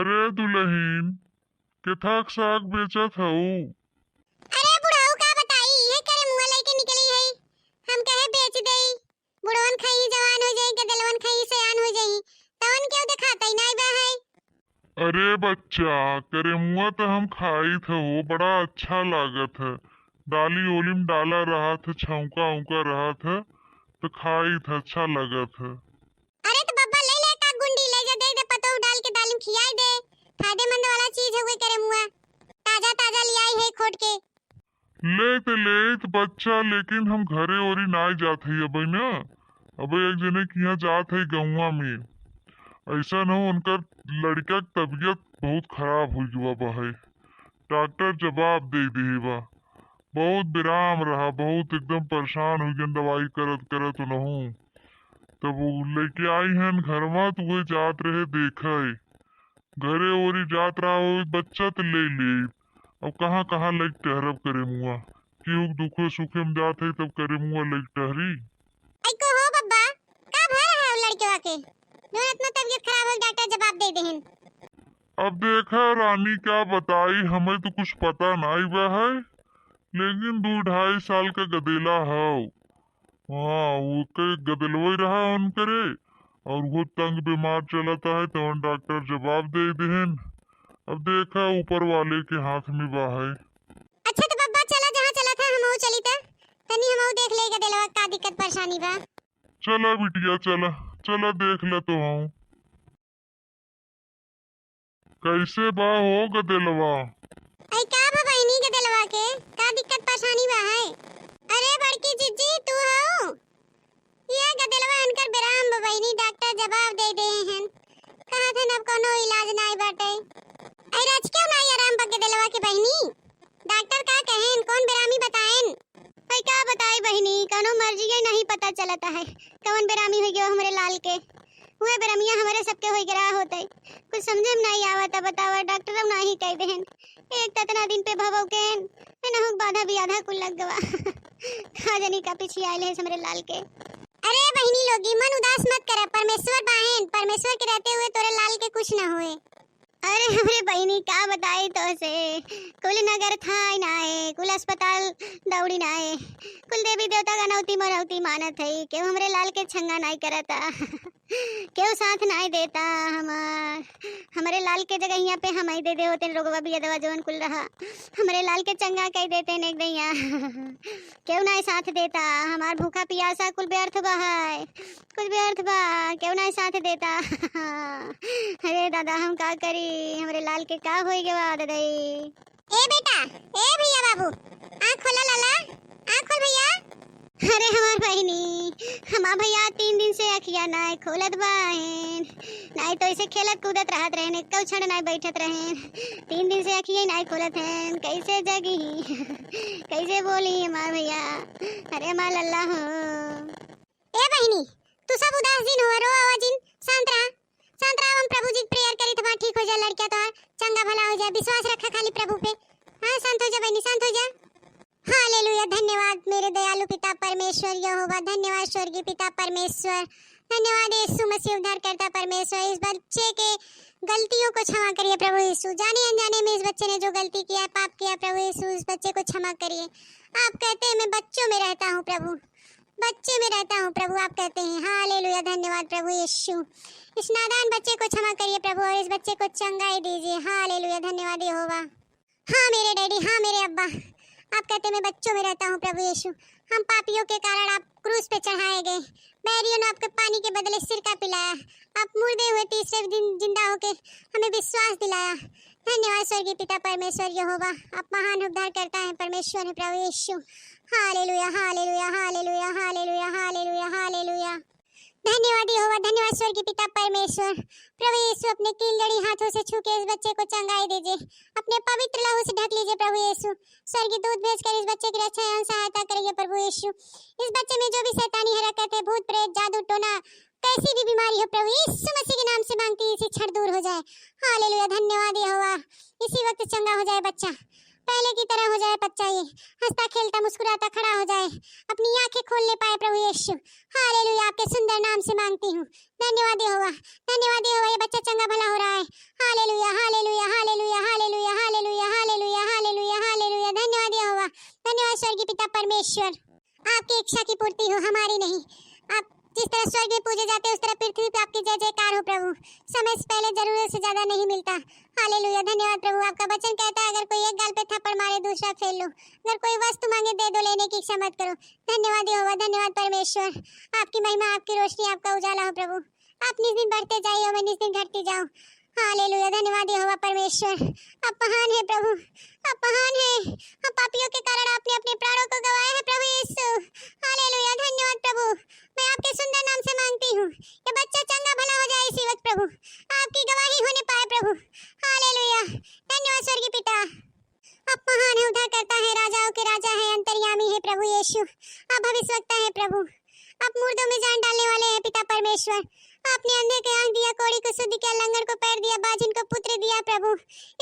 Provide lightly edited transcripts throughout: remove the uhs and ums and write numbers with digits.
अरे दुल्हन के थक साग बेचत हऊ। अरे बुढ़ऊ का बताई ये करे मुंह लेके निकली है। हम कहे बेच देई, बुढ़वन खई जवान हो जाई, गदलवन खई सयान हो जाई, तवन क्यों दिखाता ही नहीं बा है। अरे बच्चा करे मुआ तो हम खाई थे, वो बड़ा अच्छा लागत है। डाली ओली में डाला रहा था, छौका उका रहा था तो खाई था, अच्छा लगत है। अरे तो बब्बा ले ले का गुंडी ले जा, दे दे पतो डाल के दाल में खियाई दे। फायदेमंद वाला चीज है, वो करे मुआ ताजा ताजा ले आई है खोट के। लेत बच्चा, लेकिन हम घरे ओरी नाई जात है अब ना। अब एक जने के यहाँ जात है गौवा में, ऐसा न हो उनका लड़का की तबीयत बहुत खराब हो गया बा है। डॉक्टर जवाब दे दे बा, बहुत विराम रहा, बहुत एकदम परेशान हो गया दवाई करत करत नहूं। तब वो लेके आई हैं घरवा, तो वही जात रहे देखे घरे ओरी जात रहा वो बच्चा तो ले अब कहाँ कहाँ लग टहरब करे मुआ। क्यों दुखे सुखे में जात है तब करे मुआ लग टहरी। आई को हो बब्बा का भर है लड़के के जो इतना तबीयत खराब हो, डॉक्टर जवाब दे देहन। अब देखा रानी क्या बताई, हमें तो कुछ पता नहीं बा है, लेकिन 2-2.5 साल का गदेला है। हाँ वो के गदलवई रहा उनकरे, और वो तंग बीमार चलता है तो डॉक्टर जवाब दे देहन। अब देखा ऊपर वाले के हाथ में बा है। अच्छा तो बब्बा चला जहाँ चला था हम चली था, तनी हम देख लेगा दिलवा का दिक्कत परेशानी बा। चला बिटिया चला चला देख ले तो हूँ कैसे बा हो गदेलवा। आई का बा बहनी के दिलवा के का दिक्कत परेशानी बा है। अरे बड़की जिज्जी तू हो ये गदेलवा अनकर बेराम बा बहनी, डॉक्टर जवाब दे दे हैं। कहा था न कोनो इलाज नहीं बाटे। आई राज क्यों नहीं आराम पा गदेलवा के बहनी, डॉक्टर का कहें कौन बेरामी बताएं। भाई का बताई बहनी, कनो मर्जी के नहीं पता चलता है कौन बेरामी हो गयो हमरे लाल के। हुए बेरामिया हमारे सबके हो गया होते, कुछ समझे में नहीं आवता। बतावा डॉक्टर अब नहीं कह देहन, एक ततना दिन पे भवो के न हो बाधा भी आधा कुल लग गवा। खा जनी का पीछे आइल है हमरे लाल के। अरे बहनी लोगी मन उदास मत कर, परमेश्वर बाहेन, परमेश्वर के रहते हुए तोरे लाल के कुछ न होए। अरे हमरे बहनी का बताई तो से कुल नगर था ना है, कुल अस्पताल दौड़ी ना है, कुल देवी देवता का नौती मनौती मानत है, क्यों हमरे लाल के छंगा नहीं करता, क्यों साथ नहीं देता। हमारे लाल के जगह यहाँ पे हम ही दे दे होते रोगवा भी दवा जवन कुल रहा, हमारे लाल के चंगा कह देते नेक दैया। क्यों नहीं साथ देता, हमार भूखा पियासा कुल व्यर्थ बा है, कुल व्यर्थ बा, क्यों नहीं साथ देता। अरे दादा हम का करी, हमारे लाल के का हो गया दादा। ए बेटा ए भैया बाबू आँख खोला लाला, आँख खोल भैया। अरे हमार बहनी हमार भैया 3 दिन से अखिया नहीं खोलत बाहेन, नहीं तो ऐसे खेलत कूदत रहत रहने, कौ क्षण नहीं बैठत रहें। 3 दिन से अखिया नहीं खोलत हैं, कैसे जगी कैसे बोली हमार भैया। अरे हमार लल्ला हो। ए बहनी तू सब उदास दिन हो, रो आवाजिन, शांत रहा शांत रहा। हम प्रभु जी प्रेयर करी तो ठीक हो जाए, लड़किया तो चंगा भला हो जाए, विश्वास रखा खाली प्रभु पे। हाँ शांत हो जा बहनी शांत हो जा। हालेलुया, धन्यवाद मेरे दयालु पिता परमेश्वर यहोवा, धन्यवाद स्वर्गीय पिता परमेश्वर, धन्यवाद यीशु मसीह उद्धार करता परमेश्वर। इस बच्चे के गलतियों को क्षमा करिए प्रभु यीशु, जाने अनजाने में इस बच्चे ने जो गलती किया है, पाप किया प्रभु यीशु, इस बच्चे को क्षमा करिए। आप कहते हैं मैं बच्चों में रहता हूँ प्रभु, बच्चे में रहता हूँ प्रभु, आप कहते हैं। हालेलुया, धन्यवाद प्रभु यीशु। इस नादान बच्चे को क्षमा करिए प्रभु, और इस बच्चे को चंगाई दीजिए। हालेलुया, धन्यवाद यहोवा। हाँ मेरे डैडी, हाँ मेरे अब्बा, आप कहते मैं बच्चों में रहता हूँ प्रभु यीशु। हम पापियों के कारण आप क्रूस पे चढ़ाए गए, बैरियों ने आपके पानी के बदले सिरका पिलाया, आप मुर्दे हुए तीसरे दिन जिंदा होके हमें विश्वास दिलाया। धन्यवाद स्वर्गीय पिता परमेश्वर यहोवा, आप महान उद्धार करता है परमेश्वर है प्रभु Yeshu. Hallelujah hallelujah hallelujah hallelujah hallelujah hallelujah, धन्यवाद यहोवा, धन्यवाद स्वर्गीय पिता परमेश्वर। प्रभु यीशु अपने कीलड़ी हाथों से छू के इस बच्चे को चंगाई दीजिए, अपने पवित्र लहू से ढक लीजिए प्रभु यीशु। स्वर्गीय दूत भेजकर इस बच्चे की रक्षा एवं सहायता करिए प्रभु यीशु। इस बच्चे में जो भी शैतानी हरकत है, भूत प्रेत जादू टोना कैसी भी बीमारी हो प्रभु यीशु मसीह के नाम से मांगती इसी क्षण दूर हो जाए। हालेलुया, धन्यवाद यहोवा, इसी वक्त चंगा हो जाए बच्चा, पहले की तरह हो जाए बच्चा, ये हंसता खेलता मुस्कुराता खड़ा हो जाए, अपनी आंखें खोलने पाए प्रभु यीशु। हालेलुया, आपके सुंदर नाम से मांगती हूँ। धन्यवाद यहोवा, धन्यवाद यहोवा, ये बच्चा चंगा भला हो रहा है। Hallelujah hallelujah hallelujah hallelujah hallelujah hallelujah hallelujah hallelujah. धन्यवाद यहोवा, धन्यवाद स्वर्गीय पिता परमेश्वर। आपकी इच्छा की पूर्ति हो, हमारी नहीं। आप जिस तरह स्वर्ग में पूजे जाते हैं उस तरह पृथ्वी पे आपकी जय जयकार हो प्रभु। समय से पहले जरूरत से ज्यादा नहीं मिलता। हालेलुया, धन्यवाद प्रभु। आपका वचन कहता है अगर कोई एक गाल पे थप्पड़ मारे दूसरा फेर लो, अगर कोई वस्तु मांगे दे दो, लेने की इच्छा मत करो। धन्यवाद यहोवा, धन्यवाद परमेश्वर। आपकी महिमा, आपकी रोशनी, आपका उजाला हो प्रभु। आप निस दिन बढ़ते जाइए, मैं निस दिन घटती जाऊं। हालेलुया, धन्यवाद यहोवा परमेश्वर। आप महान है प्रभु, आप महान है। हम पापियों के कारण आपने अपने प्राणों को गंवाया है प्रभु यीशु। हालेलुया, धन्यवाद प्रभु। मैं आपके सुंदर नाम से मांगती हूँ, ये बच्चा चंगा भला हो जाए इसी वक्त प्रभु, आपकी गवाही होने पाए प्रभु। हालेलुया, धन्यवाद स्वर्गीय पिता। आप महान है, उद्धार करता है, राजाओं के राजा है, अंतर्यामी है प्रभु यीशु। आप भविष्यवक्ता है प्रभु, आप मुर्दों में जान डालने वाले हैं पिता परमेश्वर। आपने अंधे को आंख दिया, कोढ़ी को शुद्ध किया, लंगड़ को पैर दिया, बाजिन को पुत्र दिया प्रभु।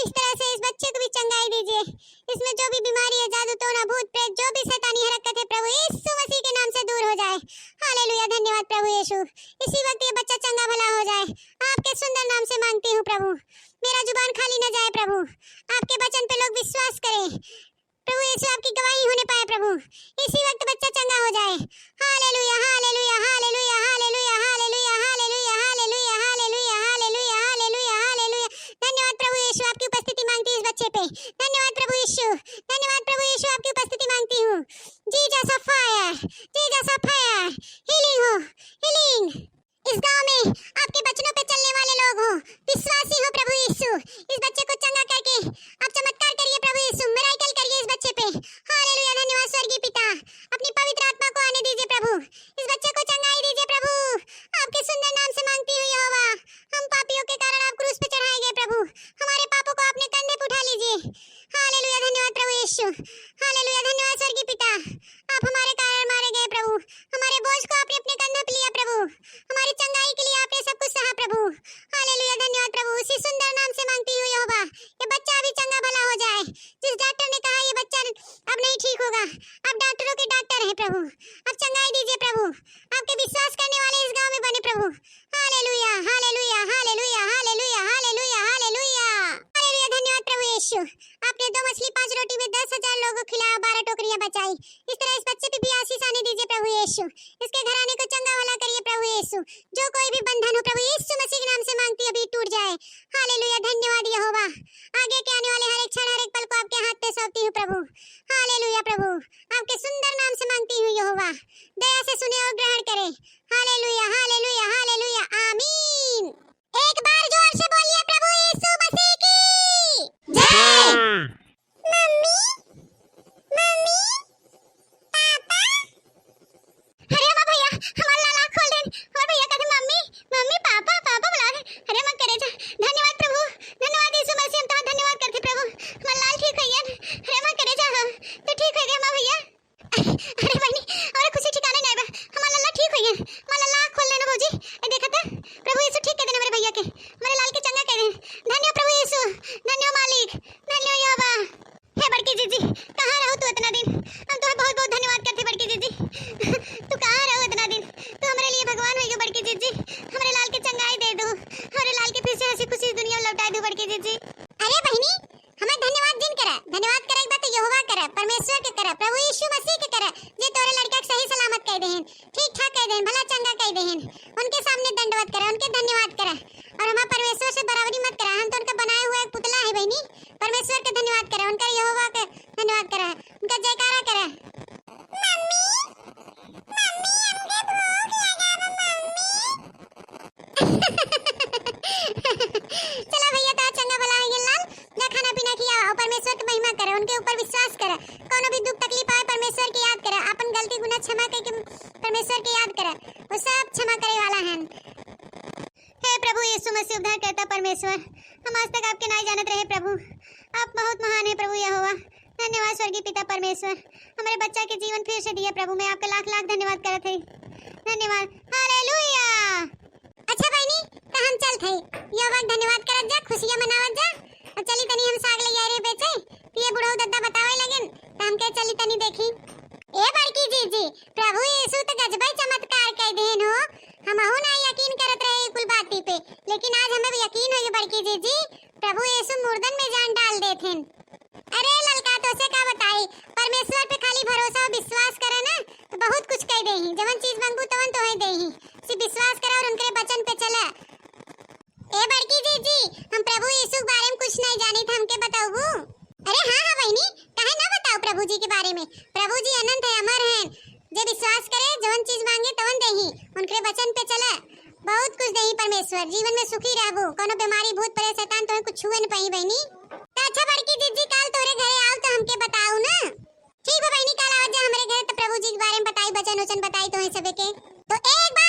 इस तरह से इस बच्चे को भी चंगाई दीजिए। इसमें जो भी बीमारी है, जादू टोना भूत प्रेत, जो भी शैतानी हरकत है प्रभु यीशु मसीह के नाम से दूर हो जाए। हालेलुया, धन्यवाद प्रभु यीशु। इसी वक्त ये बच्चा चंगा भला हो जाए, आपके सुंदर नाम से मांगती हूँ प्रभु। मेरा जुबान खाली न जाए प्रभु, आपके वचन पे लोग विश्वास करें प्रभु यीशु, आपकी गवाही होने पाए प्रभु। इसी वक्त बच्चा चंगा हो जाए। Hallelujah hallelujah hallelujah hallelujah hallelujah hallelujah hallelujah hallelujah hallelujah hallelujah hallelujah. धन्यवाद प्रभु यीशु, आपकी उपस्थिति मांगती हूँ इस बच्चे पे। धन्यवाद प्रभु यीशु, धन्यवाद प्रभु यीशु, आपकी उपस्थिति मांगती हूँ। Jesus of fire, Jesus of fire, healing हो, हीलिंग। इस गांव में आपके वचनों पे चलने वाले लोग हो, विश्वासी हो प्रभु यीशु। इस बच्चे को चंगा करके आप चमत्कार करिए प्रभु यीशु, मिराकल करिए इस बच्चे पे। हालेलुया, धन्यवाद स्वर्गीय पिता। अपनी पवित्र आत्मा को आने दीजिए प्रभु, इस बच्चे को चंगाई दीजिए प्रभु। आपके सुंदर नाम से मांगती हूँ यहोवा। हम पापियों के कारण आप क्रूस पे चढ़ाए गए प्रभु, हमारे पापों को अपने कंधे पे उठा लीजिए। हालेलुया, धन्यवाद प्रभु यीशु। हालेलुया, धन्यवाद स्वर्गीय पिता। आप हमारे कारण मारे गए प्रभु, हमारे बोझ को आपने अपने कंधे पे लिया प्रभु, हमारी चंगाई के लिए आपने सब कुछ सहा प्रभु। हालेलुया, धन्यवाद प्रभु। उसी सुंदर नाम से मांगती हूँ यहोवा, ये बच्चा अभी चंगा भला हो जाए। जिस डॉक्टर ने कहा ये बच्चा अब नहीं ठीक होगा, आप डॉक्टरों के डॉक्टर हैं प्रभु, आप चंगाई दीजिए प्रभु। आपके विश्वास करने वाले इस गांव में बने प्रभु। Hallelujah hallelujah hallelujah hallelujah hallelujah hallelujah hallelujah. धन्यवाद प्रभु यीशु। आपने 2 मछली 5 रोटी में 10,000 लोगों को खिलाया, 12 टोकरियां बचाई। इस तरह इस बच्चे पे भी आशीष आने दीजिए प्रभु यीशु। इसके घराने को चंगा भला करिए प्रभु यीशु। जो कोई भी बंधन हो प्रभु यीशु मसीह के नाम से मांगती अभी टूट जाए। हालेलुया, धन्यवाद यहोवा। आगे के आने वाले हर एक क्षण, हर एक पल को आपके हाथ पे सौंपती हूँ प्रभु। हालेलुया प्रभु, आपके सुंदर नाम से मांगती हूँ यहोवा। दया से सुने और ग्रहण करें। हालेलुया हालेलुया हालेलुया, आमीन। एक बार जोर से बोलिए प्रभु यीशु मसीह की जय। मम्मी, मम्मी, पापा। अरे मां भैया, हमारा लाला खोल दे। और भैया कहते मम्मी, मम्मी, पापा, पापा बुला रहे। अरे मां करे जा। धन्यवाद प्रभु, धन्यवाद यीशु मसीह, हम तो धन्यवाद करते प्रभु। हमारा लाल ठीक है यार। अरे मां करे जा, तो ठीक है मां भैया। अरे बहनी, और खुशी ठिकाने नहीं बा, हमारा लाला ठीक है। हमारा लाला खोल लेना भौजी। ए देखा था प्रभु यीशु ठीक कर देना मेरे भैया के, मेरे लाल के चंगा कर दे। धन्य प्रभु यीशु, धन्य मालिक, धन्य यहोवा। हे बड़की जीजी, कहाँ रहो तू इतना दिन? हम तुम्हें बहुत बहुत धन्यवाद करते बड़की जीजी। तू कहाँ रहो इतना दिन? तू हमारे लिए भगवान हो बड़की जीजी। हमारे लाल के चंगाई दे दो, हमारे लाल के फिर से हंसी खुशी दुनिया में लौटा दो बड़की जीजी। अरे बहनी, हमें धन्यवाद जिन करा, धन्यवाद करा एक बात यहोवा करा, परमेश्वर के करा, प्रभु यीशु मसीह के करा, जे तोरे लड़का के सही सलामत कह देहन, ठीक ठाक कह देहन, भला चंगा कह देहन। उनके सामने दंडवत करा, उनके धन्यवाद करा। और हमारे परमेश्वर से बराबरी मत करा, हम तो उनका बनाया हुआ एक पुतला है बहनी। परमेश्वर का धन्यवाद करा, उनका यहोवा का धन्यवाद करा, उनका जयकारा करा। मम्मी, मम्मी, हमके भूख लगा मम्मी। चला भैया, ता चंगा भला है ये लाल, जा खाना पीना किया और परमेश्वर की महिमा करा, उनके ऊपर विश्वास करा। कोनो भी दुख तकलीफ आए परमेश्वर की याद करा, अपन गलती गुनाह क्षमा करके परमेश्वर की याद करा, वो सब क्षमा करे वाला है। हे प्रभु यीशु मसीह, उद्धार करता परमेश्वर, हम आज तक आपके नहीं जानत रहे प्रभु। आप बहुत महान है प्रभु यहोवा। धन्यवाद स्वर्गीय पिता परमेश्वर, हमारे बच्चा के जीवन फिर से दिया प्रभु। मैं आपका लाख लाख धन्यवाद करत हई। धन्यवाद, हालेलुया। अच्छा बहनी, तो हम चल थई, यहोवा धन्यवाद करत जा, खुशियां मनावत जा। चली तनी हम साग ले आए रे बेचे, ये बुढ़ऊ दद्दा बतावे लगन त हमके चली तनी देखी। ए बड़की जीजी, प्रभु यीशु तो गजबे चमत्कार कर देन हो। हमहु ना यकीन करत रहे कुल बाती पे, लेकिन आज हमें यकीन हो गया बड़की जीजी, प्रभु यीशु मुर्दन में जान डाल देथिन। अरे ललका तो से का बताई, परमेश्वर पे खाली भरोसा और विश्वास करे ना तो बहुत कुछ कह देही। जवन चीज मांगू तवन तो है देही, सिर्फ विश्वास करे और उनके वचन पे चला। ए बड़की जीजी, हम प्रभु यीशु के बारे में कुछ नहीं जानी था, हमके बताओ। अरे हाँ हाँ बहनी, काहे ना बताओ प्रभु जी के बारे में। प्रभु जी अनंत है, अमर हैं। जे विश्वास करे जवन चीज मांगे तवन देही, उनके वचन पे चला, बहुत कुछ देही परमेश्वर। जीवन में सुखी रहबो, कोनो बीमारी भूत प्रेत शैतान तो कुछ छुए न पाई बहनी। तो अच्छा बड़की जीजी, काल तोरे घरे आओ तो हमके बताओ ना। ठीक है बहनी, काल आओ जा हमरे घरे तो प्रभु जी के बारे में बताई, वचन वचन बताई तो है सबे के। तो एक बार